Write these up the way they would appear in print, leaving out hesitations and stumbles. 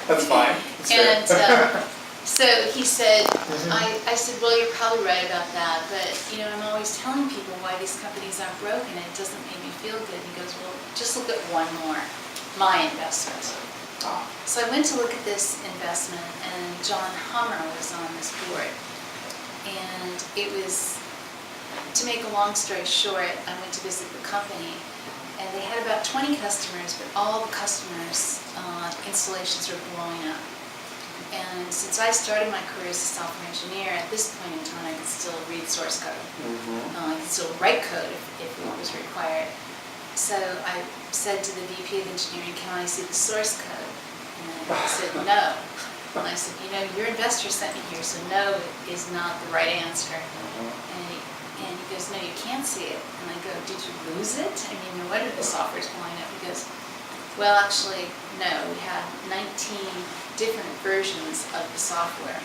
That's fine. That's And so he said, I said, well, you're probably right about that, but I'm always telling people why these companies aren't broken. It doesn't make me feel good. He goes, well, just look at one more, my investment. So I went to look at this investment, and John Hummer was on this board. And it was, to make a long story short, I went to visit the company, and they had about 20 customers, but all the customers' installations were blowing up. And since I started my career as a software engineer, at this point in time I could still read source code. I could still write code if it was required. So I said to the VP of engineering, can I see the source code? And he said, no. And I said, your investor sent me here, so no is not the right answer. And he goes, no, you can't see it. And I go, did you lose it? I mean, no wonder the software's blowing up. He goes, well, actually, no. We had 19 different versions of the software,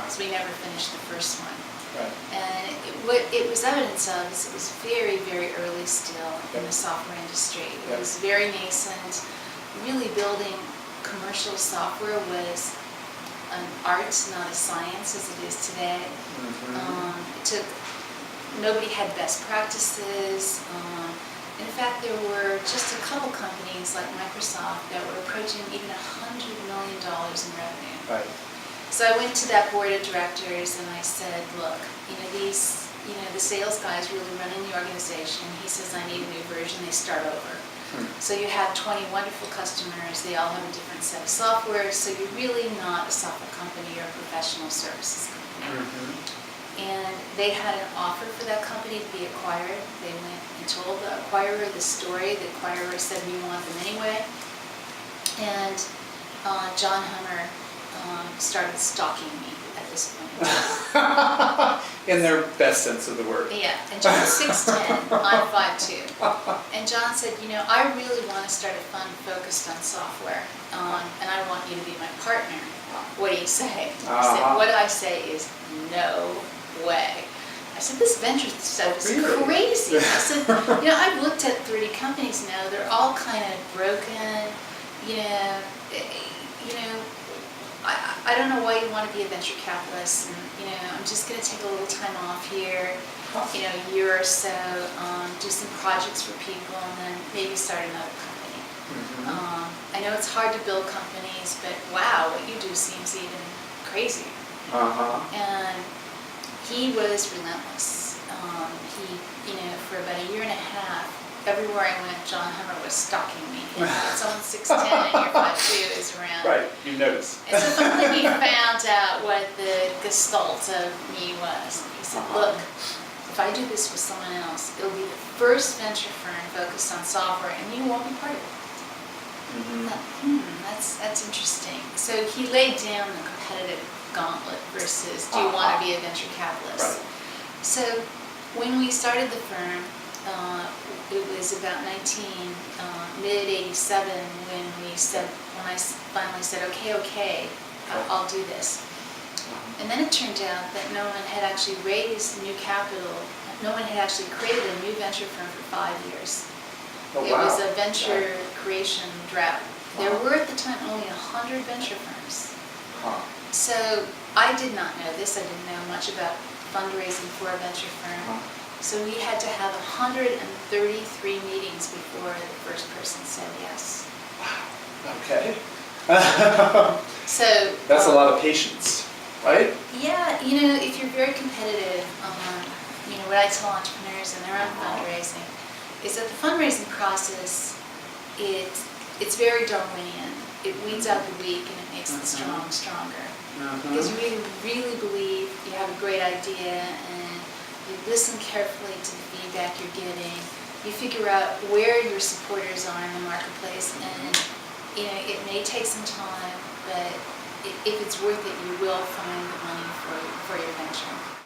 so we never finished the first one. Right. And what it was evidence of is it was very, very early still in the software industry. It was very nascent. Really building commercial software was an art, not a science as it is today. Nobody had best practices. In fact, there were just a couple companies like Microsoft that were approaching even $100 million in revenue. Right. So I went to that board of directors and I said, look, the sales guy's really running the organization. He says, I need a new version. They start over. So you have 20 wonderful customers. They all have a different set of software. So you're really not a software company. You're a professional services company. And they had an offer for that company to be acquired. They went and told the acquirer the story. The acquirer said, we want them anyway. And John Hummer started stalking me at this point. In their best sense of the word. Yeah, and John's 6'10", I'm 5'2". And John said, I really want to start a fund focused on software, and I want you to be my partner. What do you say? I said, what I say is no way. I said, this venture stuff is crazy. I said, I've looked at 30 companies now. They're all kind of broken. I don't know why you want to be a venture capitalist. And, I'm just going to take a little time off here, a year or so, do some projects for people, and then maybe start another company. I know it's hard to build companies, but wow, what you do seems even crazy. And he was relentless. For about a year and a half, everywhere I went, John Hummer was stalking me. Someone 6'10" and you're 5'2" is around. Right, you notice. And so finally he found out what the gestalt of me was. He said, look, if I do this with someone else, it'll be the first venture firm focused on software, and you won't be part of it. I thought, that's interesting. So he laid down the competitive gauntlet versus do you want to be a venture capitalist? Right. So when we started the firm, it was about mid-87 when I finally said, okay, I'll do this. And then it turned out that no one had actually raised new capital. No one had actually created a new venture firm for 5 years. It was a venture creation drought. There were at the time only 100 venture firms. So I did not know this. I didn't know much about fundraising for a venture firm. So we had to have 133 meetings before the first person said yes. Wow. Okay. So that's a lot of patience, right? Yeah, if you're very competitive, what I tell entrepreneurs in their own fundraising is that the fundraising process, it's very Darwinian. It weeds out the weak and it makes the strong stronger. Because you really believe you have a great idea and you listen carefully to the feedback you're getting. You figure out where your supporters are in the marketplace, and it may take some time, but if it's worth it, you will find the money for your venture.